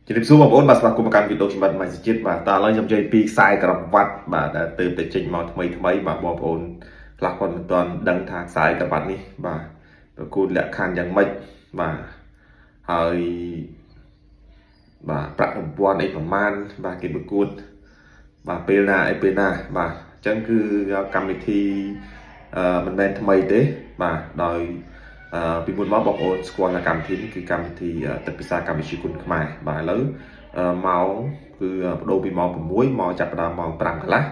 ជំរាបសួរបងប្អូនបាទស្វាគមន៍មកកាន់វីដេអូខ្ញុំបាទម៉ៃសជាតិបាទតើឥឡូវខ្ញុំនិយាយពីខ្សែក្រវ៉ាត់បាទដែលទើបតែចេញមកថ្មីបាទបងប្អូនខ្លះគាត់មិនទាន់ដឹងថាខ្សែក្រវ៉ាត់នេះបាទប្រកួតលក្ខខណ្ឌយ៉ាងម៉េចបាទហើយបាទប្រាក់រង្វាន់អីប្រមាណបាទគេប្រកួតបាទពេលណាអីពេលណាបាទអញ្ចឹងគឺកម្មវិធីមិនមែនថ្មីទេបាទដោយពីមុនមកបងប្អូនស្គាល់ថាកម្មវិធីនេះគឺកម្មវិធីទឹកភាសាកម្ពុជាគុណខ្មែរបាទឥឡូវម៉ោងគឺបដូរពីម៉ោង6មកចាប់ផ្ដើមម៉ោង5កន្លះ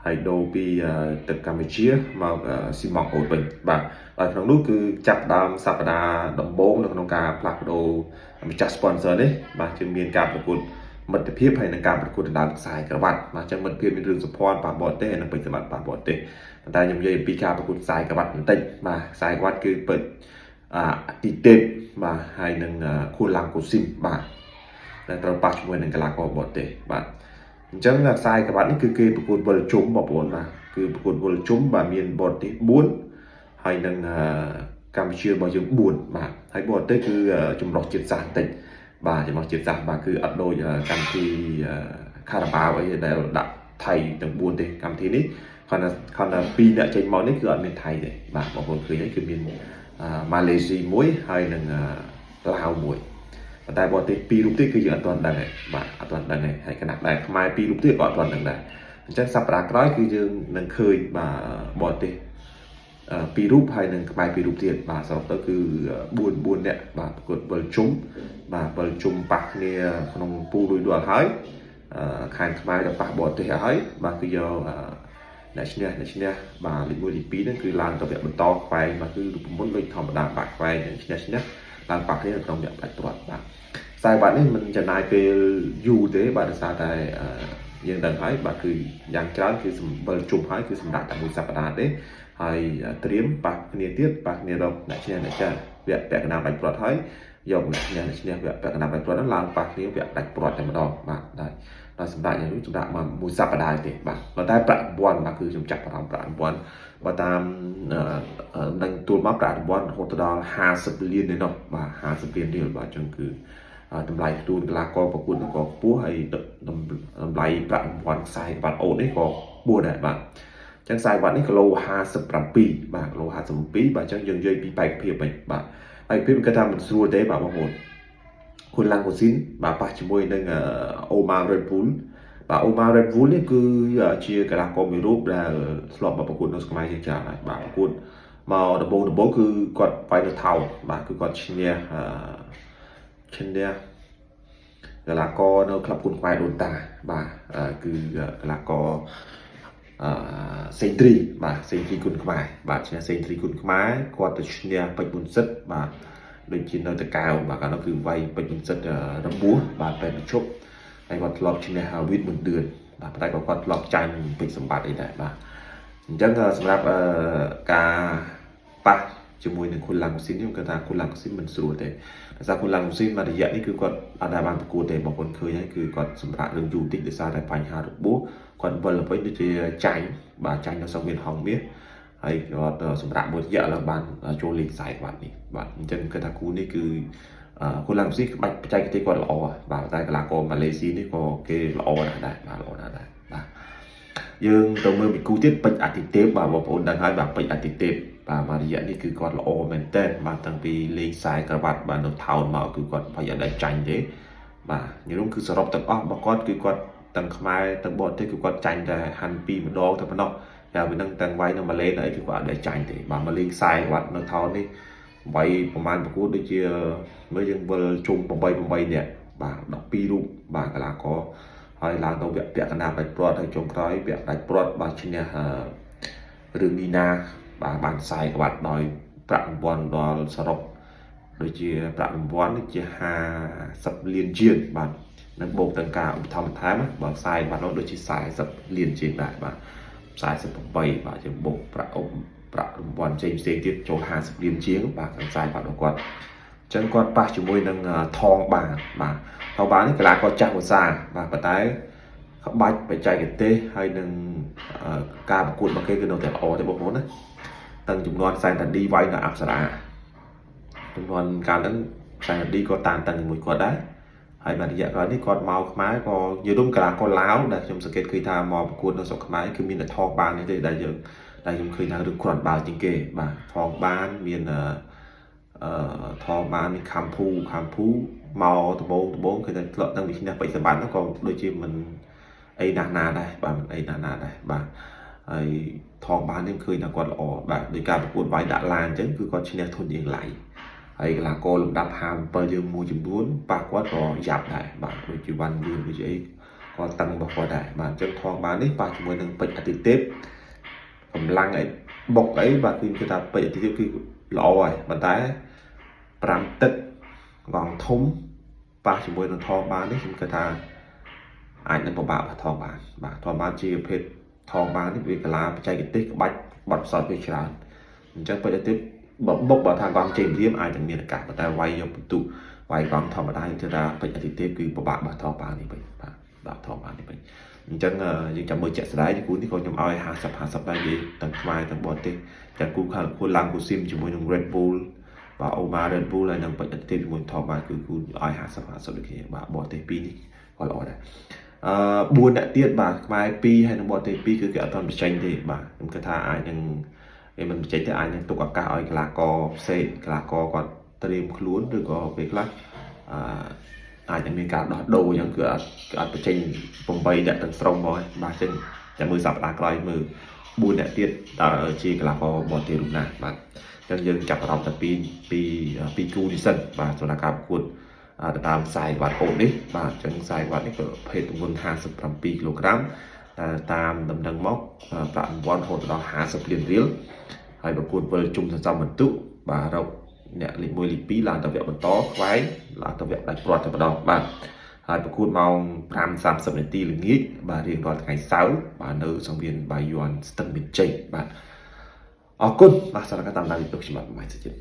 ហើយដូរពីទឹកកម្ពុជាមកស៊ីម៉ងអូតវិញបាទហើយក្នុងនោះគឺចាប់ផ្ដើមសប្តាហ៍ដំបូងនៅក្នុងការផ្លាស់ប្ដូរម្ចាស់ sponsor នេះបាទគឺមានការប្រកួតមិត្តភាពហើយនឹងការប្រកួតដណ្ដើមខ្សែក្រវ៉ាត់បាទអញ្ចឹងមិត្តភាពមានរឿងសុភ័ណ្ឌប៉ះបរទេសហើយនឹងពេជ្រសម្បត្តិប៉ះបរទេសតែខ្ញុំនិយាយអំពីការប្រកួតខ្សែក្រវ៉ាត់បន្តិចបាទខ្សែក្រវ៉ាត់គឺពិតទីទេពបាទហើយនឹងខួរឡើងកូស៊ីមបាទតែត្រូវប៉ះជាមួយនឹងកីឡាករបរទេសបាទអញ្ចឹងខ្សែក្រវ៉ាត់នេះគឺគេប្រកួតវិលជុំបងប្អូនបាទគឺប្រកួតវិលជុំបាទមានបរទេស4ហើយនឹងកម្ពុជារបស់យើង4បាទហើយបរទេសគឺចម្រុះជាតិសាសន៍បន្តិចបាទចម្រុះជាតិសាសន៍បាទគឺអត់ដូចកម្មវិធីខារ៉ាបាវអីដែលដាក់ថៃទាំង4ទេកម្មវិធីនេះគាត់ថា2អ្នកចេញមកនេះគឺអត់មានថៃទេបាទបងប្អូនឃើញហើយគឺមានម៉ាឡេស៊ីមួយហើយនឹងឡាវមួយតែបរទេស2រូបទៀតគឺយើងអត់ទាន់ដឹងទេបាទអត់ទាន់ដឹងទេហើយគណៈដែរខ្មែរ2រូបទៀតក៏អត់ទាន់ដឹងដែរអញ្ចឹងសប្តាហ៍ក្រោយគឺយើងនឹងឃើញបាទបរទេស2រូបហើយនឹងខ្មែរ2រូបទៀតបាទសរុបទៅគឺ4នាក់បាទប្រកួតវិលជុំបាទវិលជុំប៉ះគ្នាក្នុងពូរួចរាល់ហើយខាងខ្មែរទៅប៉ះបរទេសហើយបាទគឺយកអ្នកឈ្នះបាទលេខ1លេខ2ហ្នឹងគឺឡើងទៅវគ្គបន្តខ្វែងបាទគឺរូបមន្តដូចធម្មតាបាទខ្វែងឈ្នះឡើងប៉ះគ្នានៅក្នុងវគ្គបាច់ព្រាត់បាទខ្សែបាត់នេះមិនចំណាយពេលយូរទេបាទដោយសារតែយើងដឹងហើយបាទគឺយ៉ាងច្រើនគឺសម្បិលជុំហើយគឺសម្រាប់តែមួយសប្តាហ៍ទេហើយត្រៀមប៉ះគ្នាទៀតប៉ះគ្នារកអ្នកឈ្នះអ្នកចាស់វគ្គពាក់កណ្ដាលបាច់ព្រាត់ហើយយកអ្នកឈ្នះវគ្គពាក់កណ្ដាលបាច់ព្រាត់ហ្នឹងឡើងប៉ះគ្នាវគ្គបាច់ព្រាត់តែម្ដងបាទដល់សម្រាប់យ៉ាងនេះសម្រាប់មកមួយសប្តាហ៍ទេបាទប៉ុន្តែប្រាក់រង្វាន់បាទគឺខ្ញុំចាប់អារម្មណ៍ប្រាក់រង្វាន់បើតាមនឹងទួលមកប្រាក់រង្វាន់រហូតដល់50លានឯណោះបាទ50លានរៀលបាទអញ្ចឹងគឺតម្លៃទូនកីឡាករប្រកួតនឹងក៏ខ្ពស់ហើយតម្លៃប្រាក់រង្វាន់ខ្សែក្បាត់អូតនេះក៏ខ្ពស់ដែរបាទអញ្ចឹងខ្សែក្បាត់នេះគីឡូ57បាទគីឡូ57បាទអញ្ចឹងយើងនិយាយពីបែកភាពវិញបាទបែកភាពគឺថាមិនស្រួលទេបាទបងប្អូនគុនឡាំងកូស៊ីនបាទប៉ះជាមួយនឹងអូម៉ារ៉េតវូលបាទអូម៉ារ៉េតវូលនេះគឺជាកីឡាករមួយរូបដែលធ្លាប់មកប្រកួតនៅស្មារតីច្រើនហើយបាទប្រកួតមកដំបូងគឺគាត់បាយនៅថោបាទគឺគាត់ឈ្នះកីឡាករនៅក្លឹបគុនខ្មែរដូនតាបាទគឺកីឡាករសេងទ្រីបាទសេងទ្រីគុនខ្មែរបាទឈ្នះសេងទ្រីគុនខ្មែរគាត់ទៅឈ្នះពេជ្រមុនសិទ្ធបាទដូចជានៅតកៅបាទកាលនោះគឺវាយពេជ្រមុនសិទ្ធរបួសបាទពេលបញ្ឈប់ហើយគាត់ធ្លាប់ឈ្នះវិតមុនដឿនបាទតែគាត់ធ្លាប់ចាញ់ពេជ្រសម្បត្តិអីដែរបាទអញ្ចឹងសម្រាប់ការប៉ះជាមួយនឹងគុនឡាំងកូស៊ីនខ្ញុំគិតថាគុនឡាំងកូស៊ីនមិនស្រួលទេដោយសារគុនឡាំងកូស៊ីនមករយៈនេះគឺគាត់អត់ដែលបានប្រកួតទេបងប្អូនឃើញហើយគឺគាត់សម្រាប់រឿងយូរតិចដោយសារតែបញ្ហារបួសគាត់វិលទៅវិញដូចជាចាញ់បាទចាញ់នៅសឹកមានហងមាសហើយគាត់សម្រាប់មួយរយៈឡើងបានចូលលេងខ្សែក្បាត់នេះបាទអញ្ចឹងគឺថាគូនេះគឺគុនឡាំងកូស៊ីនក្បាច់បច្ចេកទេសគាត់ល្អបាទតែកីឡាករម៉ាឡេស៊ីនេះក៏គេល្អណាស់ដែរបាទល្អណាស់ដែរបាទយើងទៅមើលពីគូទៀតពេជ្រអាទិទេពបាទបងប្អូនដឹងហើយបាទពេជ្រអាទិទេពបាទមករយៈនេះគឺគាត់ល្អមែនតើបាទតាំងពីលេងខ្សែក្រវ៉ាត់បាទនៅថោនមកគឺគាត់ប្រយ័ត្នតែចាញ់ទេបាទញោមគឺសរុបទាំងអស់របស់គាត់គឺគាត់ទាំងខ្មែរទាំងបរទេសគឺគាត់ចាញ់តែហាន់2ម្ដងតែប៉ុណ្ណោះតែវានឹងទាំងវាយនៅម៉ាឡេអីគឺគាត់អត់ដែលចាញ់ទេបាទមកលេងខ្សែក្រវ៉ាត់នៅថោននេះវាយប្រហែលប្រកួតដូចជាមើលយើងវិលជុំ8នាក់បាទ12រូបបាទកីឡាករហើយឡើងទៅវគ្គពាក់កណ្ដាលបាច់ព្រាត់ហើយចុងក្រោយវគ្គបាច់ព្រាត់បាទឈ្នះរឿងនីណាបាទបានខ្សែក្បាត់ដោយប្រាក់រង្វាន់ដល់សរុបដូចជាប្រាក់រង្វាន់នេះជា50លានជាងបាទនឹងបូកទាំងការឧបត្ថម្ភបន្ថែមបាទខ្សែក្បាត់នោះដូចជា40លានជាងដែរបាទ48បាទជាបូកប្រាក់រង្វាន់ផ្សេងទៀតចូល50លានជាងបាទខ្សែក្បាត់របស់គាត់អញ្ចឹងគាត់ប៉ះជាមួយនឹងថងបាទថងបាទនេះកីឡាករចាស់វស្សាបាទប៉ុន្តែក្បាច់បច្ចេកទេសហើយនឹងការប្រកួតរបស់គេគឺនៅតែល្អទេបងប្អូនណាទាំងចំនួនសែនតាឌីវាយនៅអប្សរាចំនួនកាលហ្នឹងសែនតាឌីក៏តានតឹងជាមួយគាត់ដែរហ ហើយបានរយៈក្រោយនេះគាត់មកខ្មែរក៏និយាយរួមកីឡាករឡាវដែលខ្ញុំសង្កេតឃើញថាមកប្រកួតនៅស្រុកខ្មែរគឺមានតែថងបាននេះទេដែលខ្ញុំឃើញថារឿងគ្រាន់បើជាងគេបាទថងបានមានថងបានមានខំភូមកដំបងឃើញតែធ្លាប់តាំងពីឈ្នះបិទសម្បត្តិហ្នឹងក៏ដូចជាមិនអីណាស់ណាដែរបាទមិនអីណាស់ណាដែរបាទហើយថងបាននេះឃើញថាគាត់ល្អបាទដោយការប្រកួតវាយដាក់ឡានអញ្ចឹងគឺគាត់ឈ្នះធុនយើងឡៃហើយកីឡាករលំដាប់57យើងមួយចំនួនប៉ះគាត់ក៏យ៉ាប់ដែរបាទដូចជាវ៉ាន់យឿនដូចជាអីគាត់តឹងរបស់គាត់ដែរបាទអញ្ចឹងថងបាននេះប៉ះជាមួយនឹងពេជ្រអាទិទេពកម្លាំងអីបុកអីបាទគឺថាពេជ្រអាទិទេពគឺល្អហើយប៉ុន្តែ5ទឹកកងធំប៉ះជាមួយនឹងថងបាននេះខ្ញុំគិតថាអាចនឹងពិបាកថងបានបាទថងបានជាប្រភេទថងបាននេះវាកីឡាបច្ចេកទេសក្បាច់បត់ផ្សោតវាច្រើនអញ្ចឹងពេជ្រអាទិទេពបុកបើថាកងជ័យព្រាមអាចនឹងមានឱកាសប៉ុន្តែវាយយកពិន្ទុវាយកងធម្មតាខ្ញុំគិតថាពេជ្រអាទិទេពគឺពិបាកបោះថងបាននេះវិញបាទថងបាននេះវិញអញ្ចឹងយើងចាំមើលជាក់ស្ដែងគូនេះក៏ខ្ញុំឲ្យ50ដែរនិយាយទាំងខ្មែរទាំងបរទេសទាំងគូខាងគូឡើងគូស៊ីមជាមួយនឹង Red Bull បាទ Oma Red Bull ហើយនឹងពេជ្រអាទិទេពជាមួយថងបានគឺគូឲ្យ50ដូចគ្នាបាទបរទេស2នេះក៏ល្អដែរ4អ្នកទៀតបាទខ្មែរ2ហើយនឹងបរទេស2គឺគេអត់ទាន់បញ្ចេញទេបាទខ្ញុំគិតថាអាចនឹងគេមិនបញ្ចេញទេអាចនឹងទុកឱកាសឲ្យកីឡាករផ្សេងកីឡាករគាត់ត្រៀមខ្លួនឬក៏ពេលខ្លះអាចនឹងមានការដោះដូរអញ្ចឹងគឺអត់បញ្ចេញ8អ្នកទាំងស្រុងមកបាទអញ្ចឹងចាំមើលសប្តាហ៍ក្រោយមើល4អ្នកទៀតតើជាកីឡាករបរទេសរូបណាបាទអញ្ចឹងយើងចាប់អារម្មណ៍តែពីគូនេះសិនបាទសម្រាប់ការប្រកួតទៅតាមខ្សែក្បាត់អូតនេះបាទអញ្ចឹងខ្សែក្បាត់នេះក៏ភេទទម្ងន់57គីឡូក្រាមតាមដំណឹងមកប្រាក់រង្វាន់រហូតដល់50លានរៀលហើយប្រកួតវិលជុំសន្សំបន្ទុកបាទរកអ្នកលេខ1លេខ2ឡើងទៅវគ្គបន្តខ្វែងឡើងទៅវគ្គដាច់ព្រាត់តែម្ដងបាទហើយប្រកួតម៉ោង 5:30 នាទីល្ងាចបាទរៀងរាល់ថ្ងៃសៅរ៍បាទនៅសង្វៀនបាយ័នស្ទឹងមានជ័យបាទអរគុណបាទសម្រាប់ការតាមដានវីដេអូខ្ញុំបាទម៉ៃសុជាតិ